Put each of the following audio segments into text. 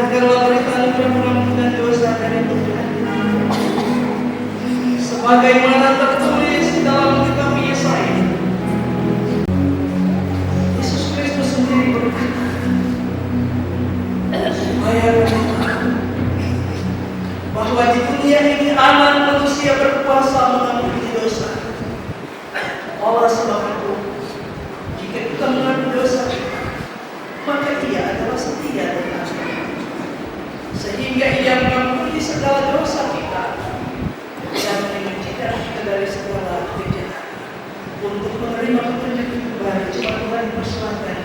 Agarlah berita anugerah pengampunan dosa dari Tuhan, sebagaimana tertulis di dalam kitab Yesaya. Yesus Kristus sendiri berkata, supaya bahwa di dunia ini anak manusia berkuasa mengampuni dosa. Oleh sebab itu, jika kita mengaku dosa kita, maka Ia adalah setia dan asli, sehingga Ia mengampuni segala dosa kita dan menyucikan kita dari segala kejahatan. Untuk menerima petunjuk kembali, coba Tuhan persilahkan.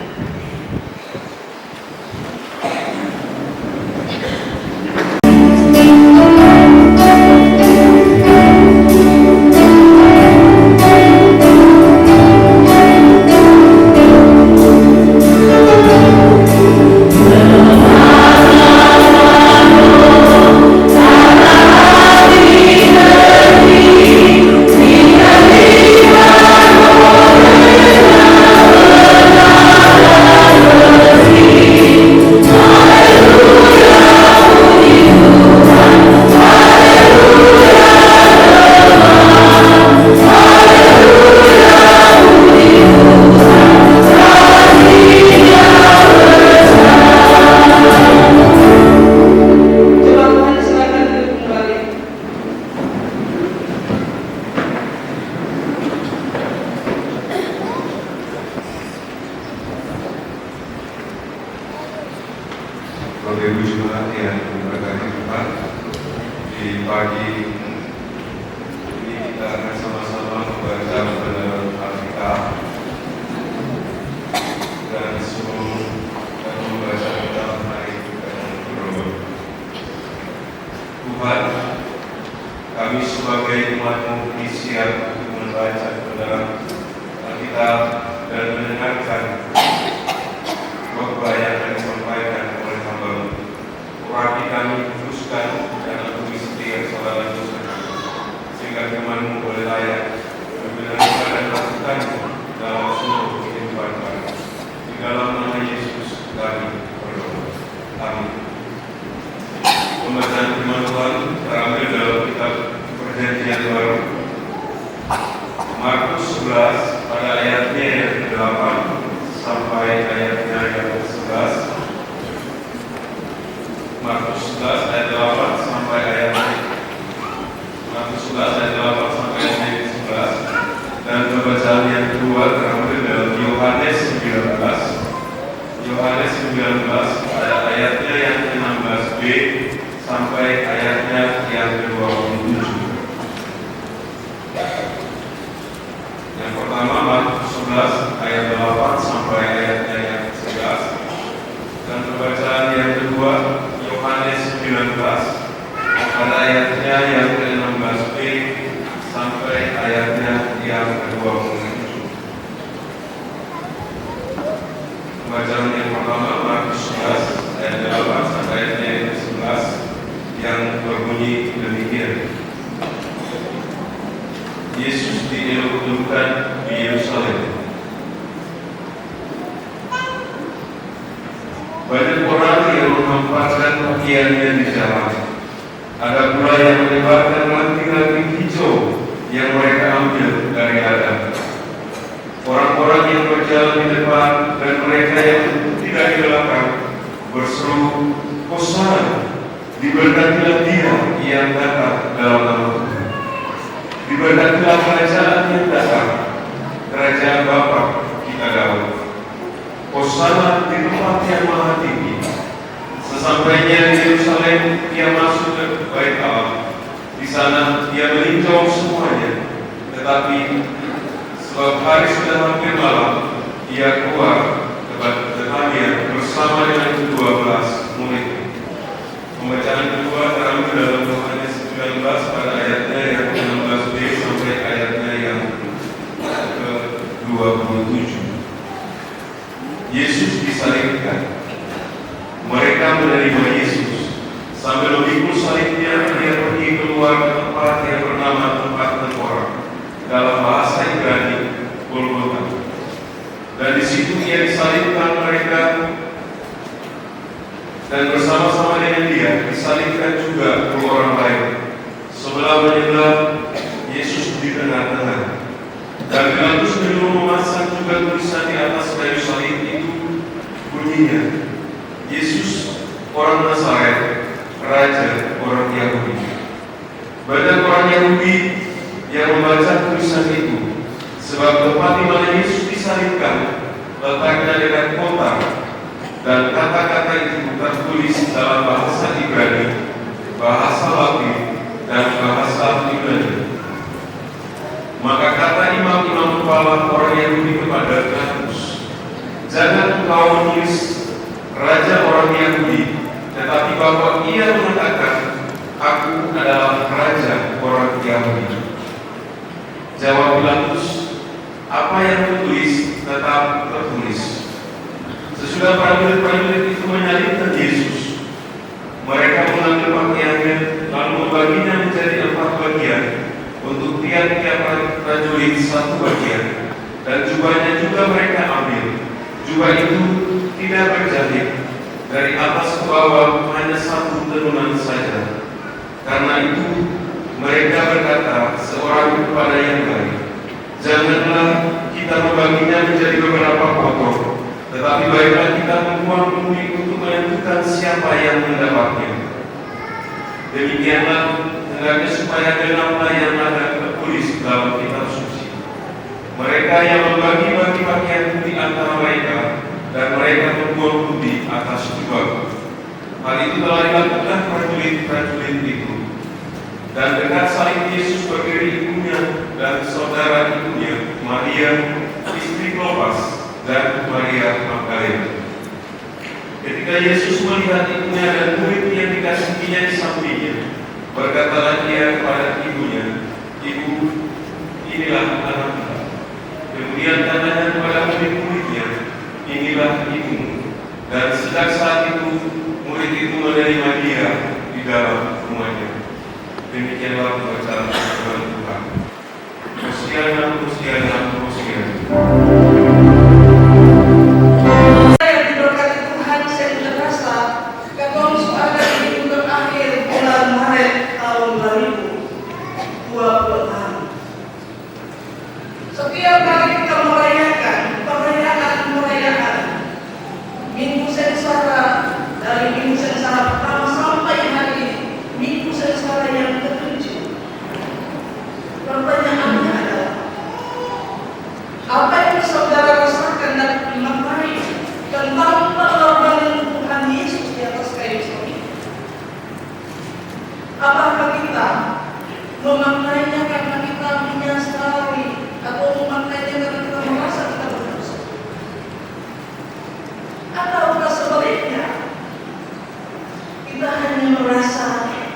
Dan bersama disalibkan juga dua orang lain. Sebelah menyebelah Yesus di tengah-tengah. Dan Pilatus menyuruh memasang juga tulisan di atas kayu salib itu, bunyinya, Yesus orang Nazaret, Raja orang Yahudi. Banyak orang Yahudi yang membaca tulisan itu, sebab tempat di mana Yesus disalibkan letaknya dekat kota, dan kata-kata itu tertulis dalam bahasa Ibrani, bahasa Latin, dan bahasa Yunani. Maka kata imam-imam kepala orang Yahudi kepada Pilatus, jangan engkau menulis Raja orang Yahudi, tetapi bahwa ia mengatakan, aku adalah Raja orang Yahudi. Jawab Pilatus, apa yang tertulis tetap tertulis. Sesudah prajurit-prajurit itu menyalibkan Yesus, mereka mengambil pakaiannya lalu membaginya menjadi 4 bagian, untuk tiap-tiap prajurit 1 bagian, dan jubahnya juga mereka ambil. Jubah itu tidak berjahit, dari atas ke bawah hanya 1 tenunan saja. Karena itu mereka berkata seorang kepada yang lain, janganlah kita membaginya menjadi beberapa potong, tetapi baiklah kita membuang bumi untuk menentukan siapa yang mendapatnya. Demikianlah hendaknya supaya genaplah yang ada tertulis dalam kitab suci. Mereka yang membagi-bagi pakaian di antara mereka, dan mereka membuang bumi atas jubah. Hal itu telah dilakukan prajurit-prajurit itu. Dan dekat salib Yesus berdiri ibunya dan saudara ibunya, Maria, istri Klopas, dan Maria Magdalena. Ketika Yesus melihat ibunya dan murid yang dikasihinya di sampingnya, berkatalah dia kepada ibunya, Ibu, inilah anaknya. Kemudian katanya kepada murid-muridnya, inilah ibumu. Dan sejak saat itu, murid itu menerima dia di dalam rumahnya. Demikianlah pembacaan firman Tuhan. Hosiana, Hosiana, Hosiana. Saya diberkati Tuhan, saya merasa Katolus ada di bulan akhir bulan Maret tahun 2026. Setiap kali kita merayakan perayaan Minggu Sengsara, dari Minggu Sengsara pertama sampai hari ini, Minggu Sengsara yang ke-7. Pertanyaannya adalah, apa yang saudara rasakan dan maknai tentang pengorbanan Tuhan Yesus di atas kayu salib? Apakah kita memaknainya karena kita menyesali, atau memaknainya karena kita merasa kita berdosa? Ataukah sebaliknya, kita hanya merasa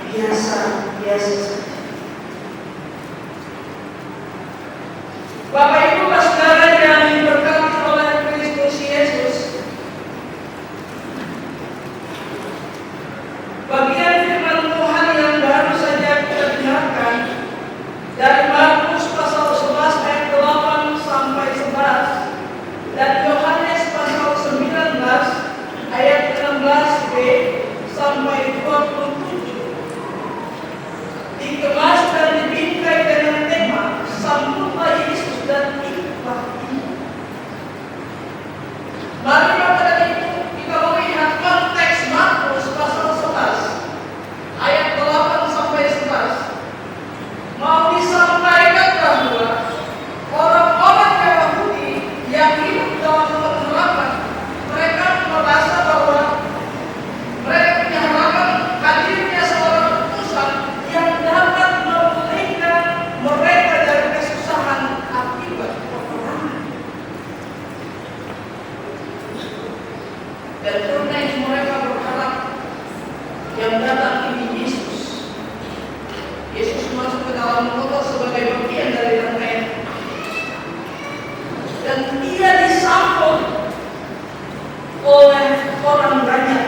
biasa saja? Bapak Ibu saudara yang diberkati oleh Kristus Yesus, bagian firman Tuhan yang baru saja kita dengarkan dari Markus pasal 11 ayat 8 sampai 11 dan Yohanes pasal 19 ayat 16b sampai 27 dikemas dan dibingkai dengan tema Sambutlah Yesus dan ikutlah Dia. Mari pada dari itu kita melihat konteks Markus pasal 11 ayat 8 sampai 11. Mau disampaikan bahwa orang-orang Yahudi yang hidup dalam pengharapan, mereka merasa bahwa mereka punya harapan hadirnya seorang utusan yang dapat memulihkan mereka dari kesusahan akibat peperangan. Dan karena itu mereka berharap yang datang ini Yesus. Yesus masuk ke dalam kota sebagai bagian dari rangkaian, dan ia disambut oleh orang banyak.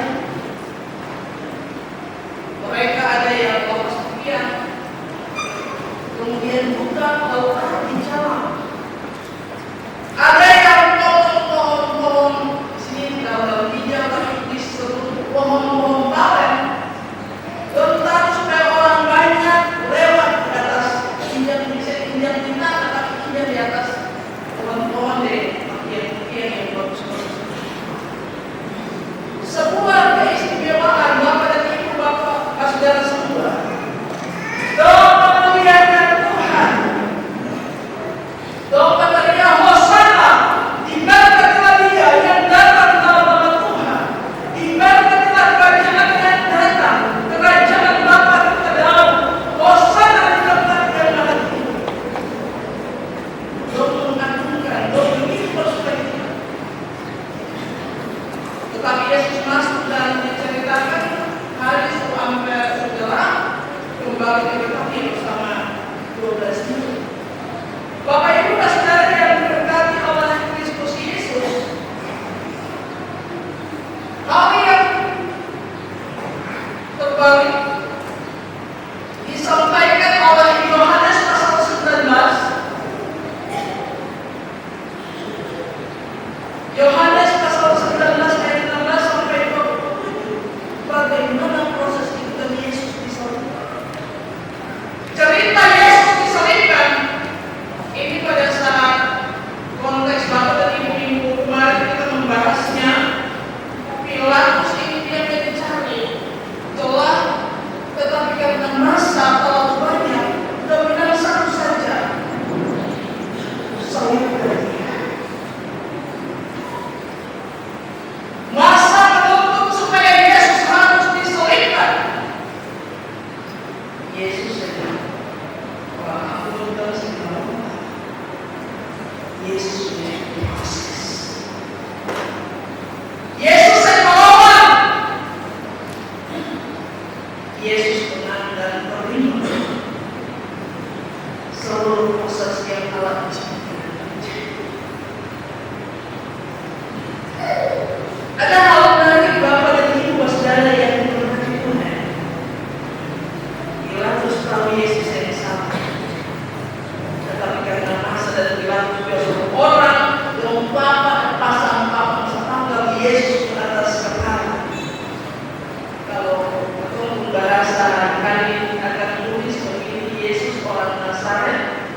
Mereka ada yang bawa sekian, kemudian buka laut di jalan. Ada yang potong pohon-pohon sini dalam hijau, tapi di seluruh pohon-pohon balen berbalik. Disampaikan oleh Yohanes pasal 19. Yohanes pasal 19 ayat 16 sampai 20. Bagaimana proses itu dan Yesus disalibkan? Cerita Yesus disalibkan ini pada saat konteks Bapak dan Ibu kemarin kita membahasnya. Pilatus ini dia mencari celah, tetapi karena masa terlalu banyak, dominan satu saja, salibkan dia. Masa menuntut supaya Yesus harus disalibkan. Yesus saja, orang aku belum sedang. Yesus sudah proses. Yesus yang melawan. Yesus menang dan terima seluruh proses yang Allah ciptakan. Ada hal menarik Bapak dan Ibu saudara yang diberkati Tuhan. Pilatus tahu Yesus yang sama, tetapi karena masa dan Pilatus biasa orang pasang tanggal Yesus ke atas kepala. Kalau bahasa hari akan tulis begini, Yesus orang Nazaret,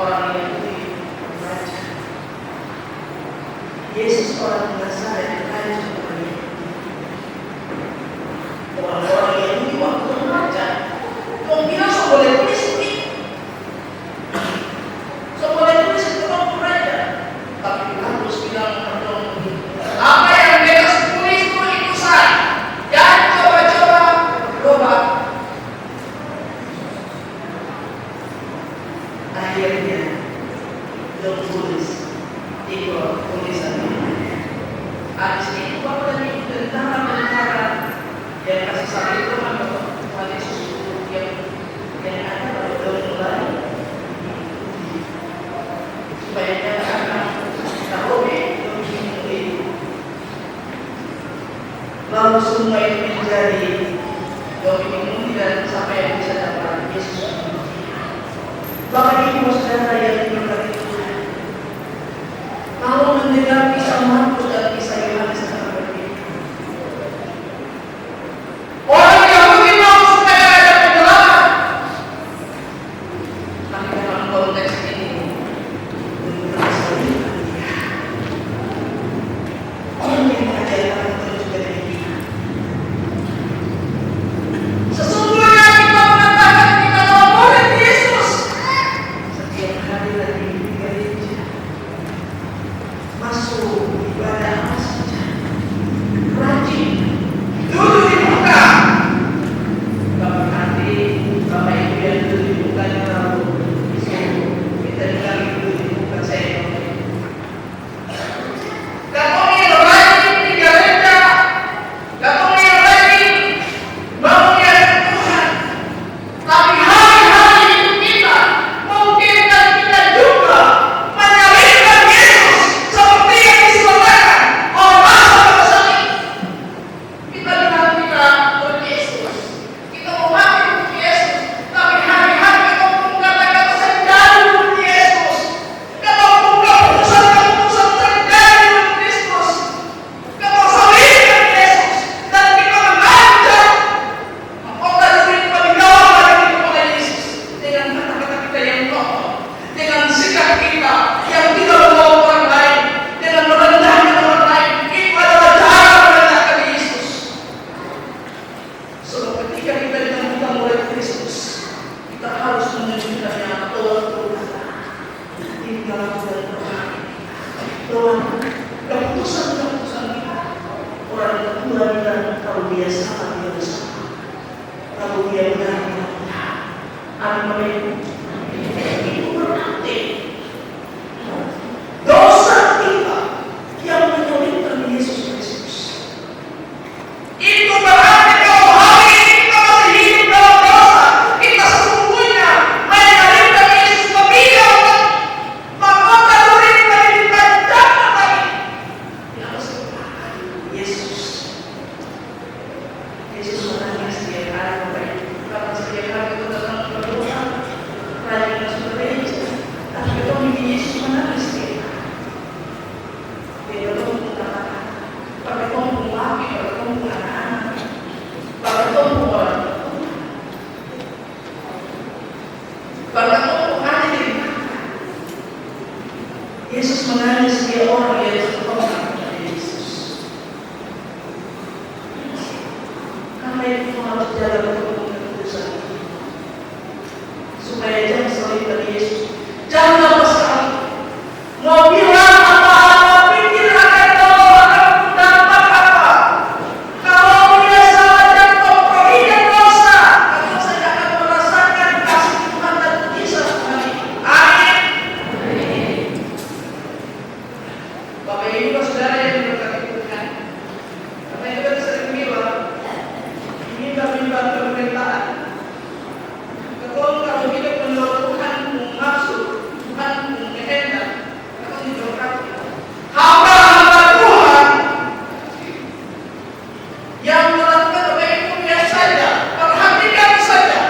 orang Yahudi, raja. Yesus orang Nazaret, raja orang Yahudi. Orang-orang Yahudi waktu raja, orang bilang boleh tulis ini, boleh tulis itu waktu raja. Tapi harus bilang pardon. Apa yang bebas tulis itu sah. Jangan coba-coba berubah. Akhirnya belum tulis itu tulisannya. Habis itu Bapak dan Ibu tentara yang kasih salah itu Tuhan Yesus yang ada pada mulai supaya jangan lalu semua itu menjadi dominum dan sampai yang bisa dapat Yesus. Bapak Ibu saudara yang diberkati Tuhan, kalau mendengar kisah Markus dan kisah Yohanes akan berbeda. Orang Yahudi mau supaya ada penjelasan, tapi dalam konteks ini sesungguhnya kita mengatakan kita adalah murid Yesus. Setiap hari lagi di gereja, masuk ibadah saja, rajin, duduk di muka. Bapak nanti Bapak Ibu yang duduk di mukanya lalu kita dengar duduk di muka saya. Keputusan-keputusan kita, orang kedua bilang kalau dia salah dia bersalah, kalau dia benar dia benar. Amin. Itu berarti dosa kita yang menyalibkan Yesus Kristus. Itu berarti kalau hari ini kita masih hidup dalam dosa, kita sesungguhnya menyalibkan Yesus lebih dahulu. Maka duri kita ditajamkan lagi. Yesus menangis dia. itu harus jaga betul kekudusan supaya jangan selain dari Yesus. Jangan lupa sekali mau bilang apa-apa, pikir akan tahu akan dapat apa. Kalau dia salah dan kompromi dan dosa, kamu tidak akan merasakan kasih Tuhan dan mujizat Tuhan ini. Amin. Bapak Ibu Saudara yang diberkati Tuhan, karena itu kan sering bilang mimbar-mimbar pemerintahan. Kalau hidup menurut Tuhan maksud Tuhan kehendak, kamu diberkati. Hamba-hamba Tuhan yang melakukan apa itu biasa saja, perhatikan saja.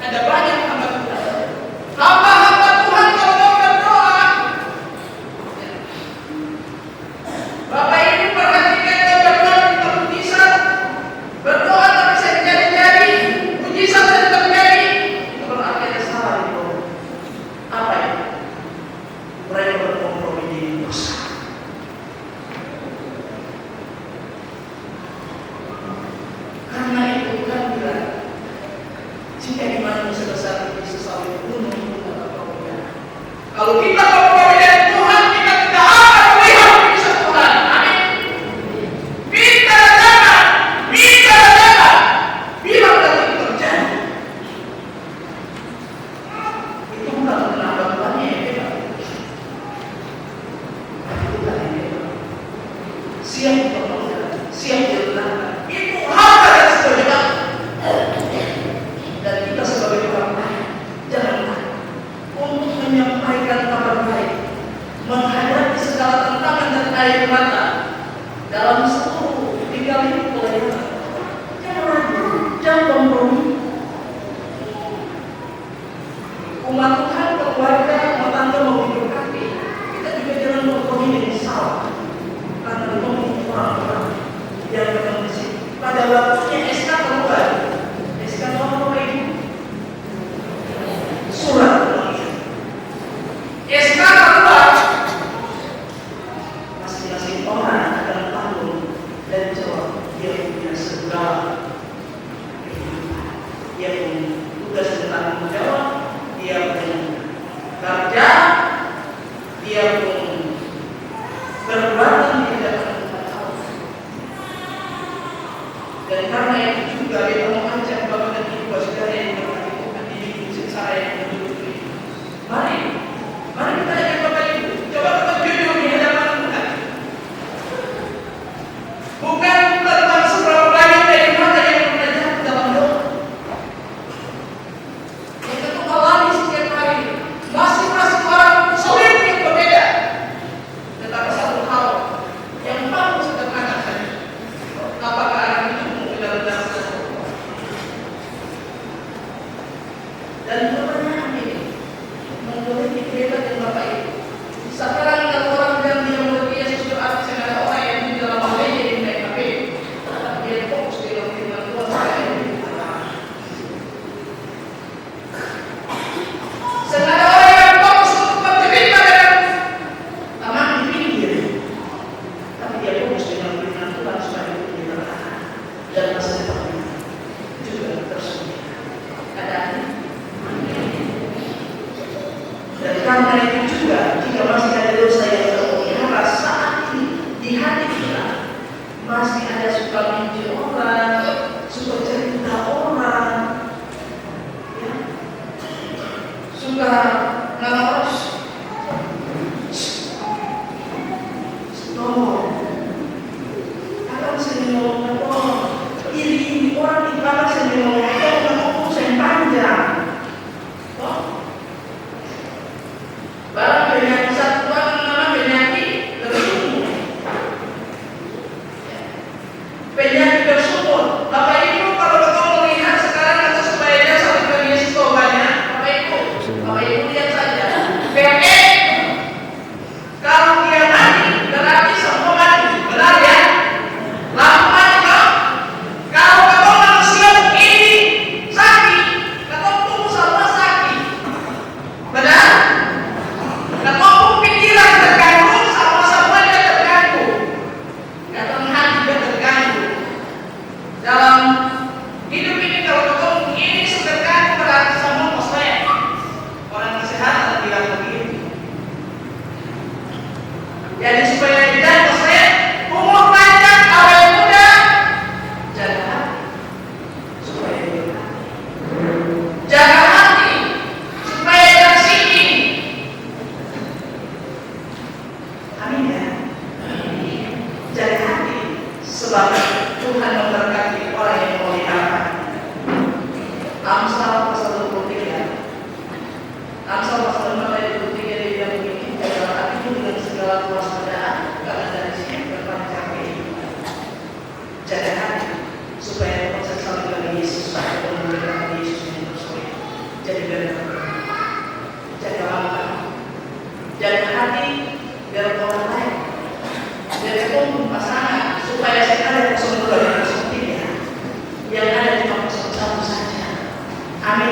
Ada banyak hamba Tuhan. Hamba-hamba Tuhan kalau mau berdoa, Bapak Ibu perhatikan kalau berdoa minta mujizat, berdoa tak bisa jadi-jadi, mujizat tidak terjadi, itu berarti ada salah di bawah. Apa itu? Mereka berkompromi di dosa. Karena itu kan bilang, jika iman sebesar ini sesali gunung itu tak apa-apa. Kalau kita kompromi dengan Tuhan, kita tidak akan melihat mujizat Tuhan. Amin. Minta jangan, bilang dan itu terjadi. Itu bukan kenapa Tuhannya yang hebat. Bukan yang hebat. Siap diperlukan, siap diletakkan. Itu harta dan sebagainya. Dan kita sebagai orang lain, jangan takut untuk menyampaikan kabar baik, menghadapi segala tantangan dan air mata dalam seluruh tinggal hidup pelayanan. Jangan ragu, jangan kompromi. Umat Tuhan, keluarga, rumah tangga mau diberkati, kita juga jangan kompromi dengan salah. Karena memiliki orang-orang yang berkondisi pada waktunya SK keluar. SK nomor itu surat keluarga. SK keluar, masing-masing orang akan tahu dan jawab dia punya segala kehidupan. Dia punya tugas dan tanggung jawab, dia punya kerja, dia punya perbuatan di hadapan Tuhan Allah. Dan karena itu juga kita mau ajak Bapak dan Ibu Saudara yang berkati Tuhan di musik saya yang menutupi. Mari kita ajak Bapak Ibu, coba kita jujur di hadapan Tuhan. Bukan tentang seberapa banyak dari mata yang belajar dalam doa. Kita tuh alami setiap hari, masing-masing orang sulit yang berbeda. Tetapi satu hal yang paling sederhana saja, apakah arah hidupmu benar-benar sesuai? Dan pertanyaan ini menurut kita dan Bapak Ibu, sekarang kalau orang bilang dia mengerti Yesus berarti ada orang yang di dalam hati yang naik HP, dia fokus di dalam firman Tuhan saya ini. Sengaja orang yang fokus untuk bercerita dengan taman di pinggir, tapi dia fokus dengan firman Tuhan supaya itu diterangkan dan masa depannya juga tersedia. Ada dan karena itu juga jika masih ada dosa yang terpelihara saat ini di hati kita, masih ada suka benci orang, suka cerita orang, ya, suka ngawas, kalau saya ngomong ini orang di belakang saya ngomong saya panjang. Baru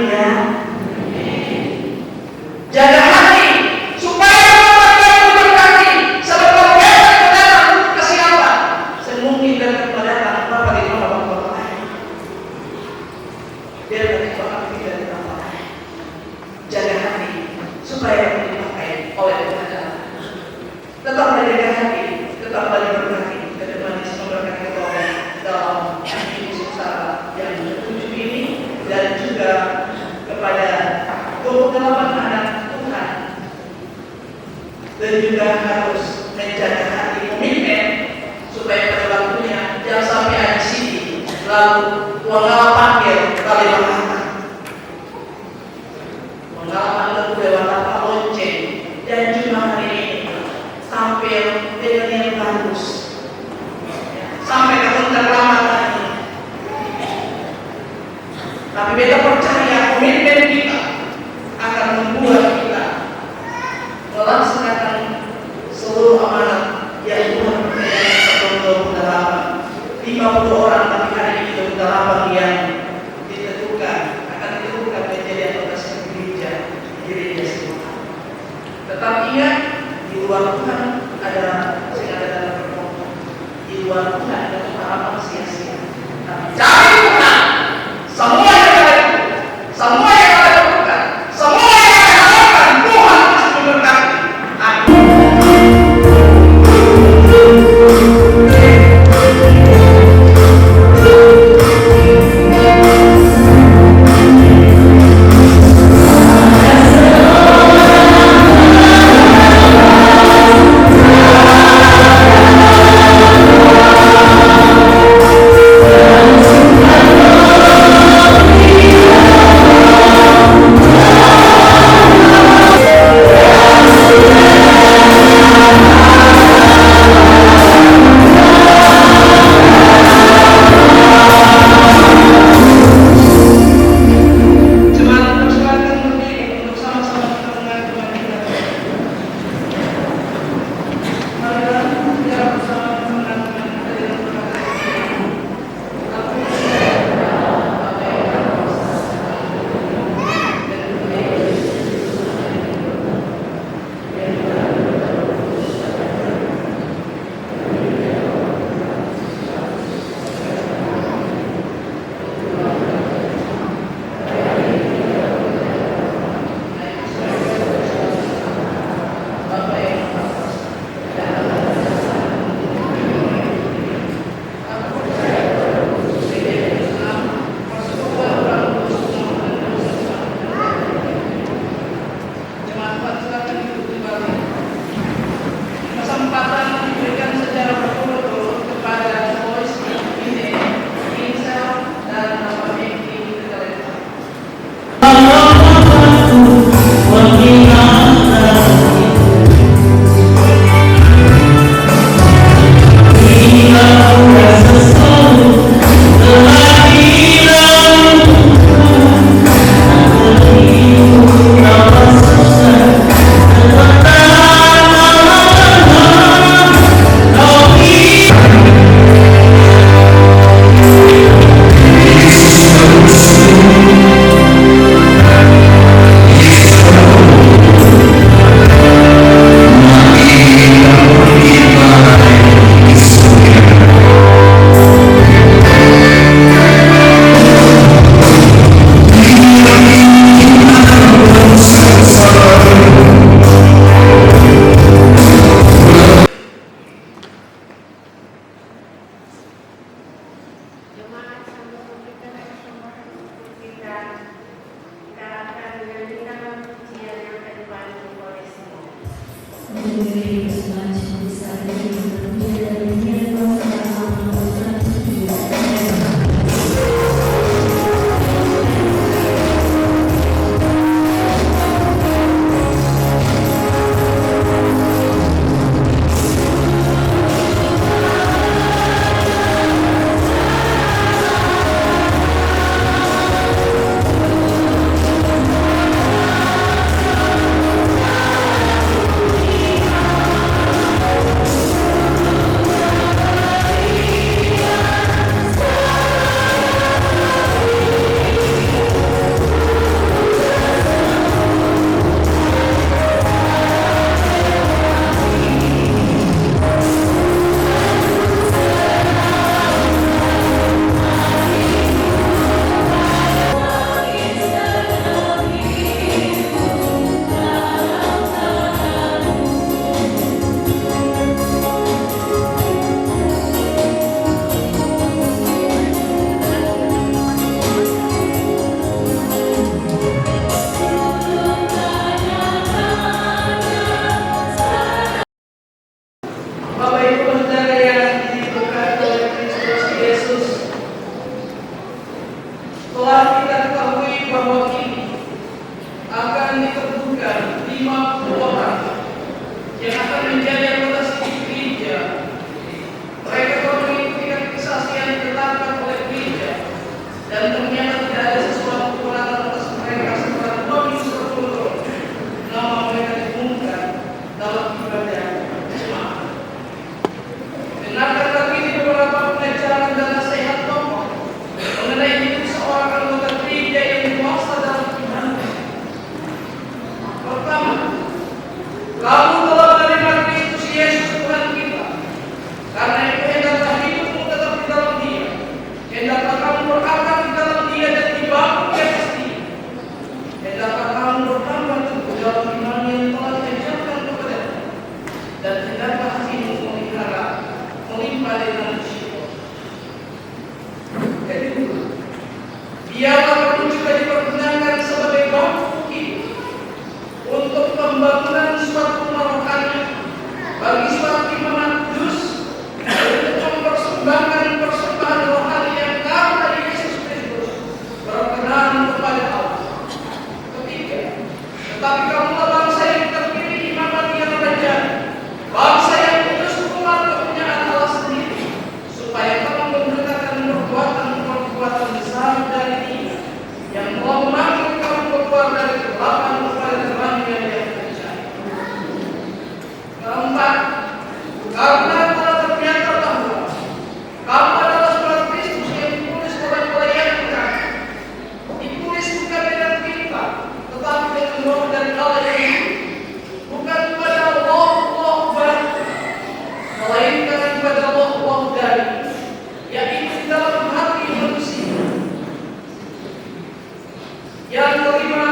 Amin ya. Jaga hati supaya mendapatkan berkati sebab besok datang ke siapa? Semungkin datang datang Bapak di rumah Bapak. Biar nanti Bapak tidak ditambah. Jaga hati supaya dipakai oleh Tuhan. Tetap menjaga hati, tetap berhati ke depan semoga kita oleh dalam usaha yang ke-7 ini dan juga kepada 28 anak Tuhan dan juga harus menjaga hati pemimpin supaya pada waktunya jangan sampai ada sini lalu mengalah panggil kali mengalah lalu lewat lonceng dan juga hari ini tampil dengan yang bagus sampai ke terlambat lagi. Tapi beta percaya pemimpin kita akan membuat kita melaksanakan seluruh amanat yang Tuhan berikan sebelum 28. 50 orang tapi hari ini 28 yang ditentukan akan ditentukan menjadi anggota gereja semua. Tetap ingat di luar Tuhan ada dalam berkata. Di luar Tuhan ada harapan sia-sia. Cari Tuhan. Semua yang ada itu, semua yang ada lakukan, semua yang ada lakukan Tuhan pasti memberkati. Setelah kita ketahui bahwa ini akan ditentukan 50 orang yang akan menjadi anggota sedikit gereja. Mereka telah mengikuti kesaksian ditetapkan oleh gereja, dan ternyata tidak ada sesuatu kekurangan atas mereka setelah 2 minggu berturut-turut nama mereka diumumkan dalam ibadah jemaat. Dengarkan lagi di beberapa pengajaran dan nasihat tokoh mengenai hidup seorang anggota gereja yang dewasa dalam iman. Pertama, kamu telah menerima Kristus Yesus Tuhan kita. Karena itu hendaklah hidupmu tetap di dalam Dia. Hendaklah kamu berakar di dalam Dia dan dibangun di atas Dia. Hendaklah kamu bertambah teguh dalam iman yang telah diajarkan kepadamu. Dan hendaklah hatimu melimpah dengan syukur. Kedua, biarlah kamu juga dipergunakan sebagai bangku hidup untuk pembangunan suatu rumah rohani bagi suatu iman kudus, untuk mempersembahkan persembahan rohani yang karena Yesus Kristus berkenan kepada Allah. Ketiga, tetapi kamulah bangsa yang terpilih, imamat yang rajani, bangsa yang kudus, umat kepunyaan Allah sendiri, supaya kamu memberitakan perbuatan besar dari Dia yang telah memanggil kamu keluar dari kegelapan kepada terangnya yang percaya. Keempat, karena telah ternyata bahwa kamu adalah surat Kristus yang ditulis oleh pelayan kami. Ditulis bukan dengan tinta, tetapi dengan roh dari Allah yang hidup, bukan kepada Allah baru, melainkan kepada Allah dari, yaitu di dalam hati manusia. Yang kelima,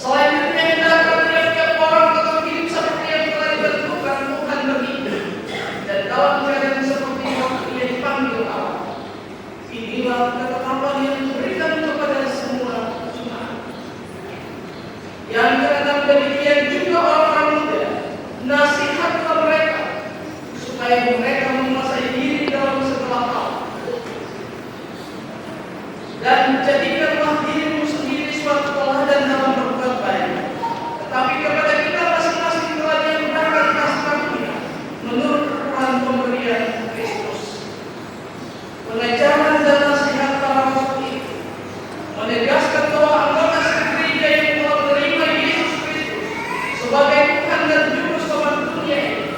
selanjutnya hendaklah tiap-tiap orang tetap hidup seperti yang telah ditentukan Tuhan baginya, dan dalam keadaan seperti waktu Ia dipanggil Allah. Inilah ketetapan yang diberikan kepada semua jemaat. Yang keenam, demikian juga orang-orang muda, nasihatlah mereka supaya mereka menguasai diri dalam segala hal, dan jadikanlah dirimu sendiri suatu teladan dalam berbuat baik. Tetapi kepada kita masing-masing telah diberikan kasih karunia menurut ukuran pemberian Kristus. Pengajaran dan nasihat para rasul itu menegaskan bahwa anggota gereja yang telah menerima Yesus Kristus sebagai Tuhan dan Juru Selamat dunia ini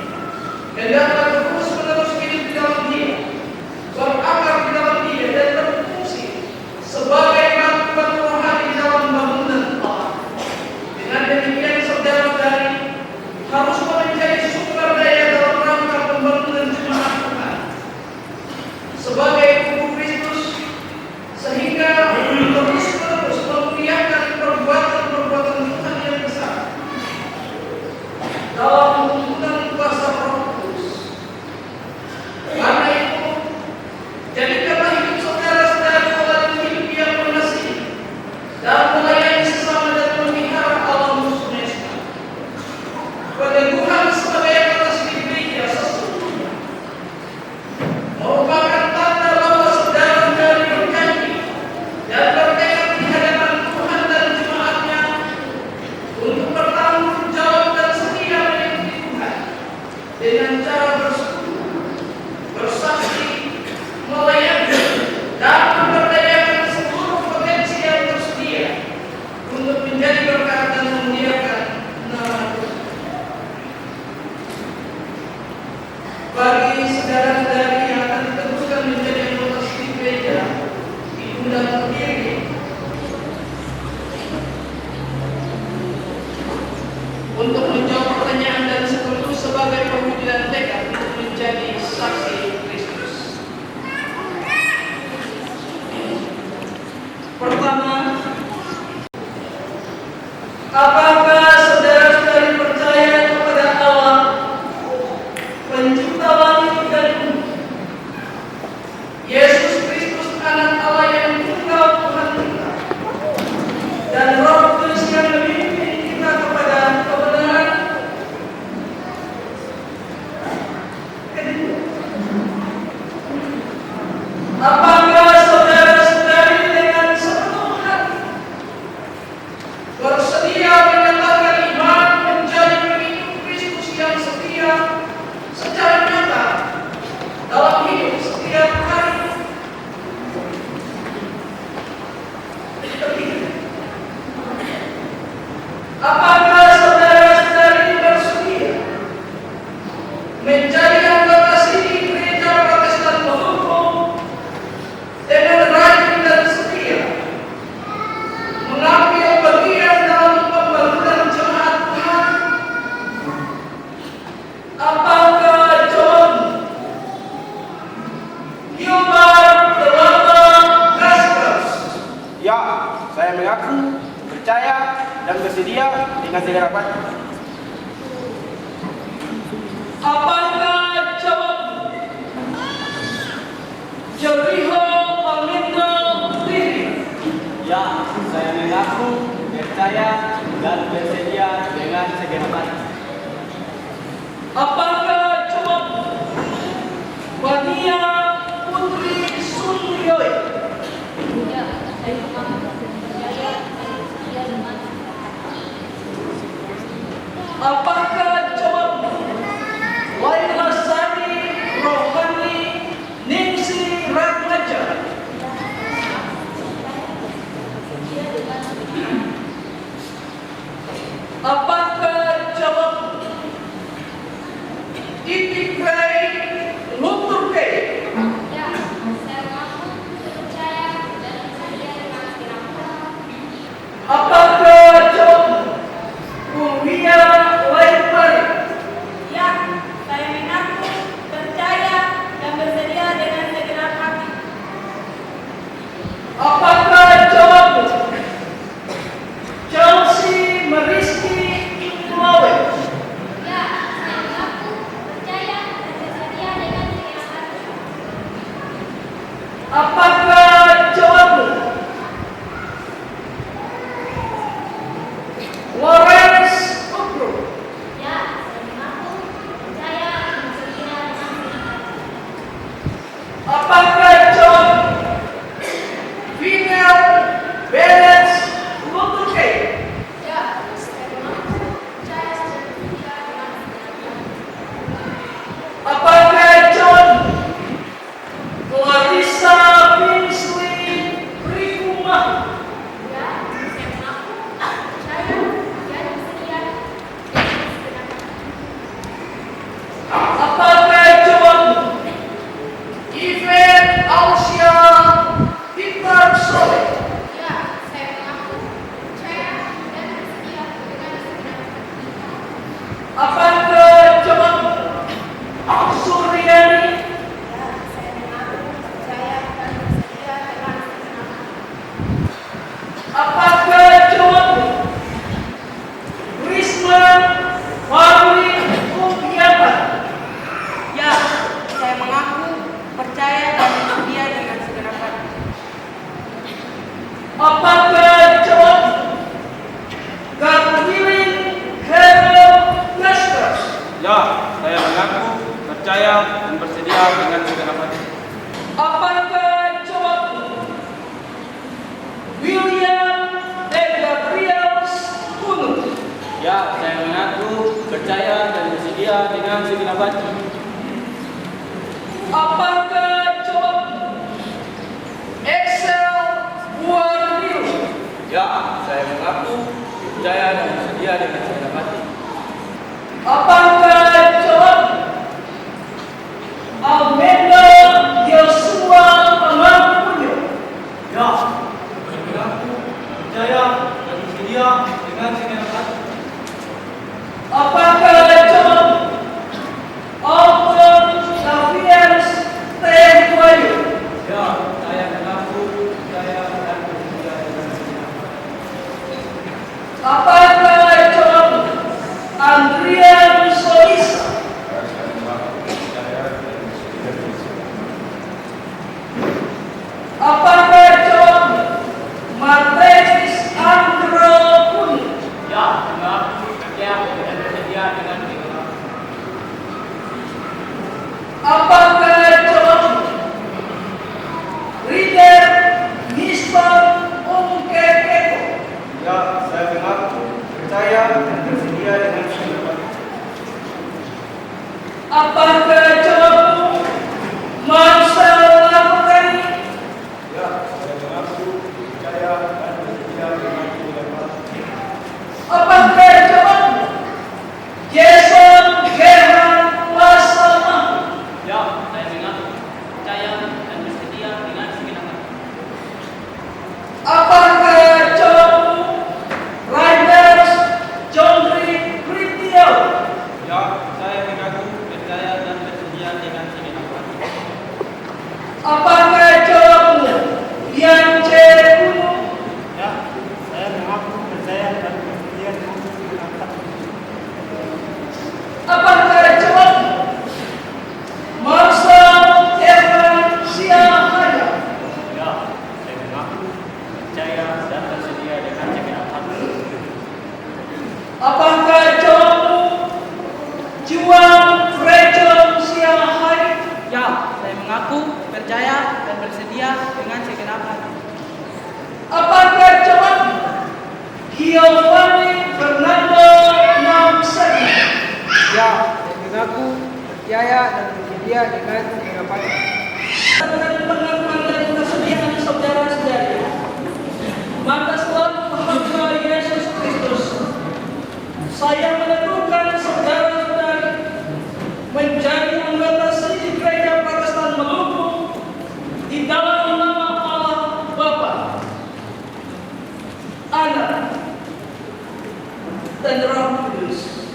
hendaklah terus-menerus hidup di dalam Dia, berakar di dalam Dia, dan berfungsi sebagai mengaku, percaya, dan bersedia dengan segala hati. Apakah jawabmu? Jeriho Pamindra Putri. Ya, saya mengaku, percaya, dan bersedia dengan segenap hati. Apakah jawabmu? Wania Putri Sunyoy. Ya, saya mengaku percaya dan bersedia dengan Apakah jawabmu? Laila Sari Rohani Ningsi Ratnaja. Apakah jawabmu? Itikrai Luturke. Ya, saya mengaku percaya dan bersedia dengan segenap hati. Apakah jawabmu? Kumbia Laipari. Ya, saya mengaku percaya dan bersedia dengan segenap hati. Apakah jawabmu? Chelsea Mariski Imlawe. Ya, saya mengaku percaya dan bersedia dengan segenap hati. Apakah jawabmu? Lawrence Ukru. Ya, saya mengaku percaya dan bersedia dengan segenap hati. Apakah jawabmu? Vinel Bennett Lutuke. Ya, saya mengaku percaya dan bersedia dengan segenap hati. Apakah jawabmu? Clarissa Pinsley Prikumah. Ya, saya mengaku percaya dan bersedia dengan segenap hati. Apakah jawabmu? Yvette Alsia Peter Soleh. Ya, saya mengaku percaya dan bersedia dengan segenap hati. Apakah jawabmu? Suryani. Ya, saya mengaku percaya dan bersedia dengan segenap hati. Apakah jawabmu? Risma Fahri Ubiata. Ya, saya mengaku percaya dan bersedia dengan segenap hati. Apakah jawabmu? Gadwilin Herel Nastras. Ya, saya mengaku, percaya, dan bersedia dengan segenap hati. Apakah jawabmu? William Gabriels Kunut. Ya, saya mengaku, percaya, dan bersedia dengan segenap hati. Apakah jawabmu? Excel Warnil. Ya, saya mengaku, percaya, dan bersedia dengan segenap hati. Apakah jawabmu? Almeda Yosua Pamapunyo. Ya, saya mengaku, percaya, dan bersedia dengan segenap hati. Apakah jawabmu? Alton Savians Tehuayu. Ya, saya mengaku, percaya, dan bersedia dengan segenap hati. Apakah jawabmu? Andrian Solisa. Apakah jawabmu? Mateus Andro Pun. Ya, saya mengaku, percaya, dan bersedia dengan segenap hati. Apakah jawabmu? Reader Nisbah Umkekeko. Ya, saya mengaku, percaya, dan bersedia dengan segenap hati. Apakah jawabmu? Marcel Lampeni. Ya, saya mengaku, percaya, dan bersedia dengan segenap hati. Apakah jawabmu? Jason Gerhan Lasama. Ya, saya mengaku, percaya, dan bersedia dengan segenap hati. Apakah jawabmu? Riders John Pritio. Ya, saya mengaku, percaya, dan bersedia dengan segenap hati. Apakah jawabmu? Yang Kuno. Ya, bersedia dengan senapanya. Dengan pengakuan dan kesediaan saudara-saudari, maka setelah hamba Yesus Kristus, saya menentukan saudara-saudari menjadi anggota siji gereja Protestan Maluku di dalam nama Allah Bapa, Anak, dan Roh Kudus.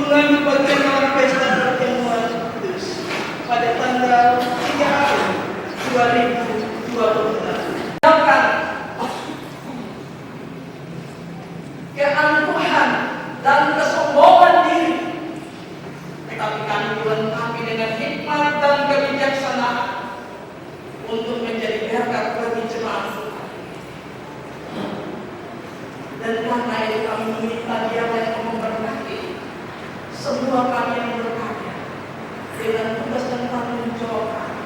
mengambil bagian dalam pesta pertemuan kudus pada tanggal 3 April 2026. Keangkuhan dan kesombongan diri, tetapi kami dilengkapi dengan hikmat dan kebijaksanaan untuk menjadi berkat bagi jemaat Tuhan. Dan karena itu kami meminta Dia yang memberkati semua kami yang berkarya dengan tugas dan tanggung jawab kami.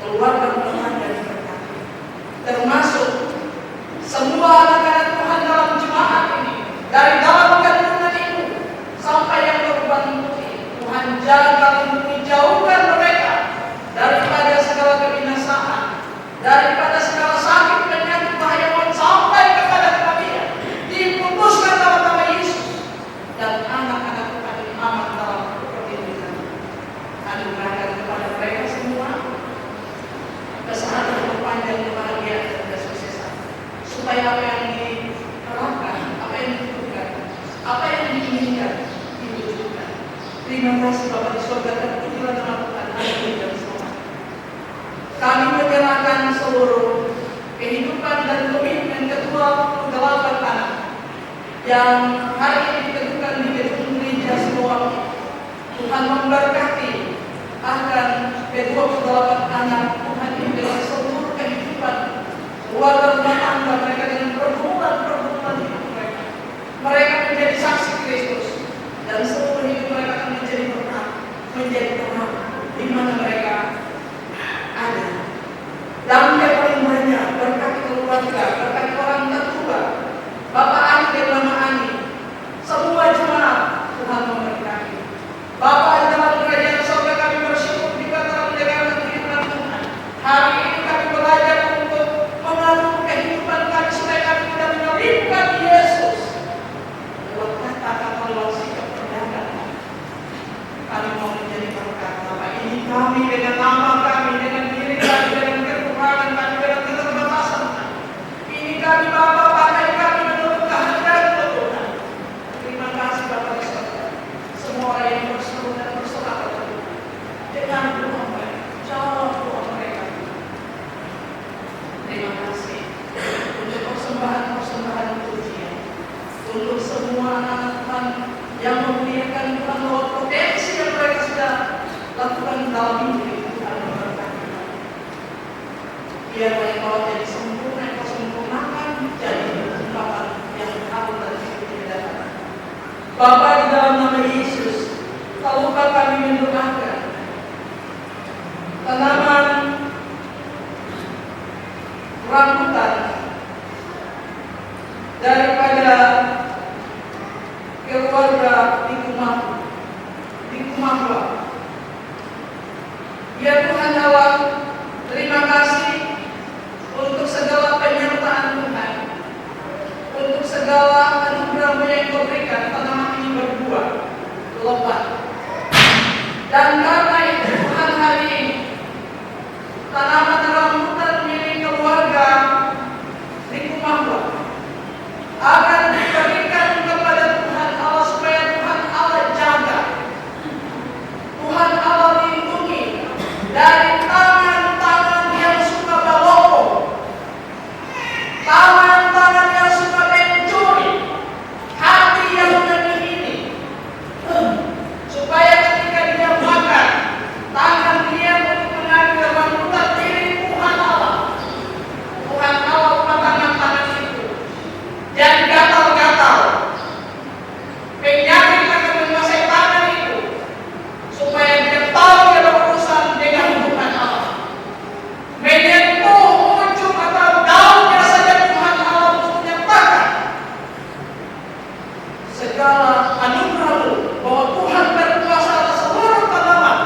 Keluarga Tuhan yang diberkati, termasuk semua anak-anak Tuhan dalam jemaat ini, dari dalam kandungan ibu sampai yang berubah putih. Tuhan jaga lindungi, jauhkan mereka daripada segala kebinasaan, daripada segala sakit penyakit bahaya sampai kepada kematian. Diputuskan dalam nama Yesus, dan anak-anak Tuhan ini aman dalam perlindungan. Anugerahkan kepada mereka semua kesehatan berpanjang, kebahagiaan dan kesuksesan, supaya apa yang diharapkan, apa yang dibutuhkan, apa yang diinginkan diwujudkan. Terima kasih Bapak di surga, dan pujilah nama Tuhan. Amin dan selamat. Kami menyerahkan seluruh kehidupan dan komitmen ketua ke-8 anak yang hari ini ditentukan di gedung gereja Siloam. Tuhan memberkati akan ke-28 anak Tuhan ini dengan seluruh kehidupan keluarga rumah tangga mereka, dengan pergumulan hidup mereka. Mereka menjadi saksi Kristus, dan seluruh hidup mereka akan menjadi berkat, menjadi terang di mana mereka ada. Dan yang paling banyak berkati keluarga, berkati orang tertua, Bapak Ani dan Mama Ani, semua jemaat Tuhan memberkati. Bapak di dalam kerajaan surga, kami bersyukur di dalam mendengarkan firman Tuhan. Hari ini kami belajar untuk mengatur kehidupan kami supaya kami tidak menyalibkan Yesus lewat kata-kata, lewat sikap perdagangan. Kami mau menjadi berkat. Bapak, ini kami dengan nama kami, dengan diri kami, dengan kekurangan kami, dengan keterbatasan kami. Ini kami Bapak, pakai kami menurut kehendak Tuhan. Terima kasih Bapak di surga. Semua orang yang berseru dan berserah pada Tuhan, dengan doa mereka, jawab doa mereka. Terima kasih untuk persembahan pujian, untuk semua anak Tuhan yang memuliakan Tuhan lewat potensi yang mereka sudah lakukan dalam hidup ini. Tuhan memberkati. Biarlah Engkau jadi sempurna, Engkau sempurnakan jadi ungkapan yang aku dan hidup tidak dapat. Bapa, di dalam nama Yesus, tahukah kami mendoakan tanaman rambutan daripada keluarga di Kumahwa. Ya Tuhan Allah, terima kasih untuk segala penyertaan Tuhan, untuk segala anugerah yang Kau berikan. Tanaman ini berbuah lebat, dan karena itu Tuhan, hari ini tanaman rambutan milik keluarga di Kumahwa akan diberikan kepada Tuhan Allah, supaya Tuhan Allah jaga, Tuhan Allah lindungi dari tangan-tangan yang suka berbohong, tangan-tangan yang suka mencuri, hati yang menyihini, supaya ketika dia makan, tangan dia untuk mengambil rambutan milik Tuhan Allah, Tuhan Allah ubah tangan-tangan itu jadi gatal-gatal, penyakit akan menguasai tangan itu, supaya dia tahu dia berurusan dengan Tuhan Allah. Menyentuh ujung atau daunnya saja Tuhan Allah untuk menyatakan segala anugerah-Mu, bahwa Tuhan berkuasa atas seluruh tanaman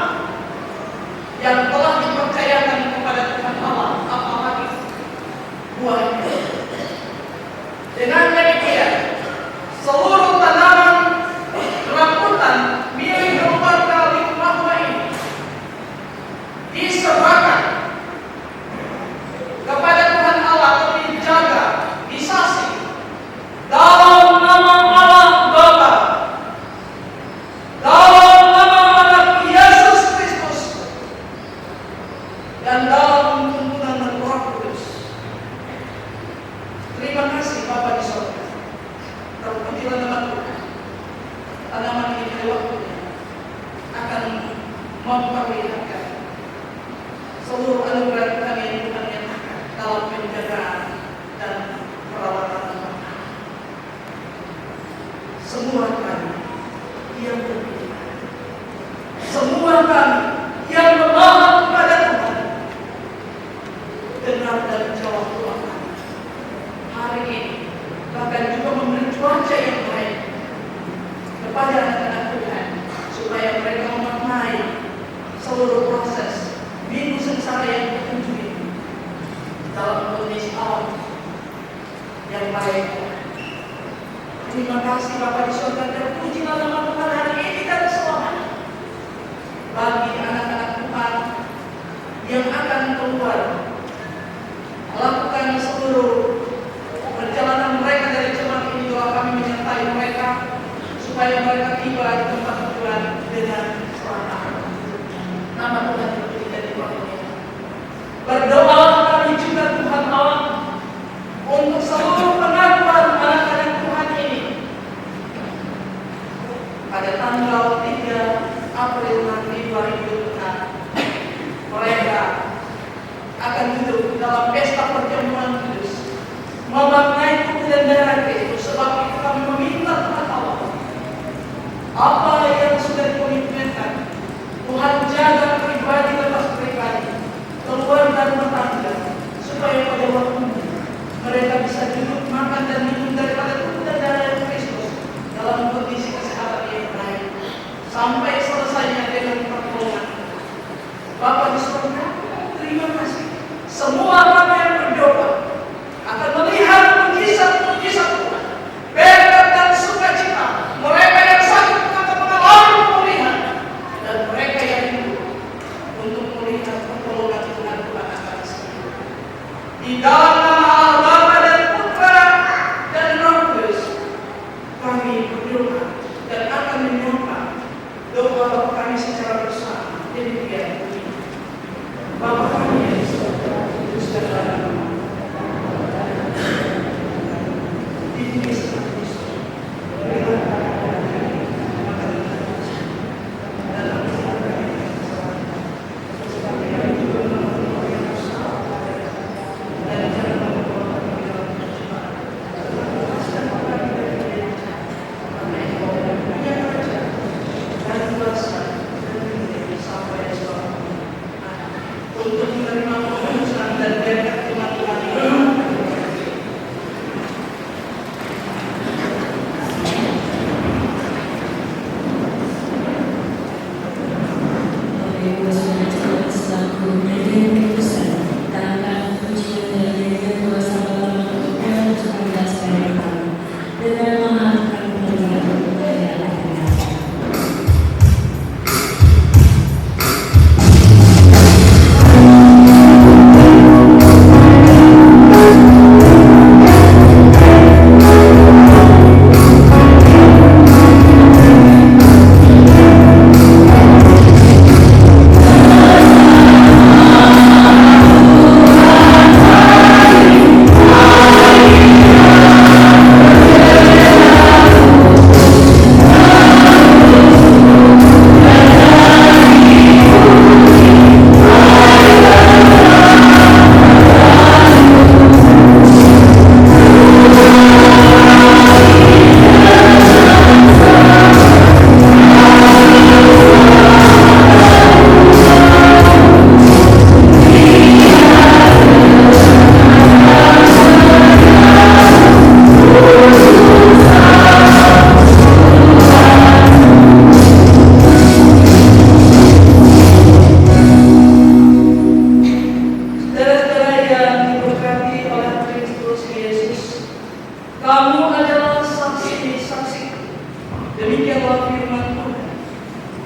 yang telah dipercayakan kepada Tuhan Allah, apalagi buahnya. Dengan demikian, seluruh tanaman rambutan milik keluarga di Kumahwa ini diserahkan kepada Tuhan Allah untuk dijaga, disasi dalam nama Allah Bapa semua kami yang berpikir, semua kami yang memohon kepada Tuhan, dengar dan jawab doa kami hari ini, bahkan juga memberi cuaca yang baik kepada anak-anak Tuhan, supaya mereka memaknai seluruh proses minggu sengsara yang berkunjung ini dalam kondisi alam yang baik. Terima kasih Bapa di surga, terpujilah nama Tuhan hari ini dan selamanya. Bagi anak-anak Tuhan yang akan keluar melakukan seluruh perjalanan mereka dari jemaat ini, doa kami menyertai mereka supaya mereka tiba di tempat tujuan dengan selamat. Nama Tuhan terpuji dan dimuliakan. Berdoa kami juga Tuhan Allah untuk seluruh pengakuan anak-anak Tuhan ini pada tanggal 3 April nanti 2026. Mereka akan duduk dalam pesta perjamuan kudus, memaknai tubuh dan darah Kristus. Sebab itu kami meminta Tuhan Allah, apa yang sudah dikomitmenkan, Tuhan jaga pribadi lepas pribadi, keluarga rumah tangga, supaya pada waktunya mereka bisa duduk makan dan minum daripada tubuh dan darah Kristus dalam kondisi kesehatan yang baik sampai selesainya dengan pertolongan. Bapa di surga, terima kasih. Semua kami yang berdoa akan melihat mujizat-mujizat Tuhan, berkat dan sukacita. Mereka yang sakit akan mengalami pemulihan, dan mereka yang hidup untuk melihat pertolongan Tuhan akan segera. Di dalam nama Allah Bapa dan Putra dan Roh Kudus, kami berdoa dan akan menyapa doa kami secara bersama. Demikian bunyi. Bapa kami yang di surga, dikuduskanlah namamu. Ditimpa Kristus, berilah kami makanan kami, dan ampunilah kami kesalahan kami, seperti kami juga mengampuni yang bersalah kepada kami, dan jangan membawa kami dalam pencobaan, tetapi lepaskan kami dari yang jahat. Karena Engkau punya kerajaan dan kuasa dan kemuliaan sampai selamanya. Untuk menerima pengurusan dan berkat Tuhan Tuhan.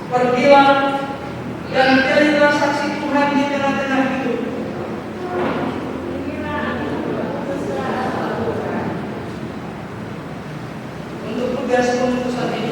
Pergilah dan jadilah saksi Tuhan di tengah-tengah hidup. Untuk tugas pengutusan ini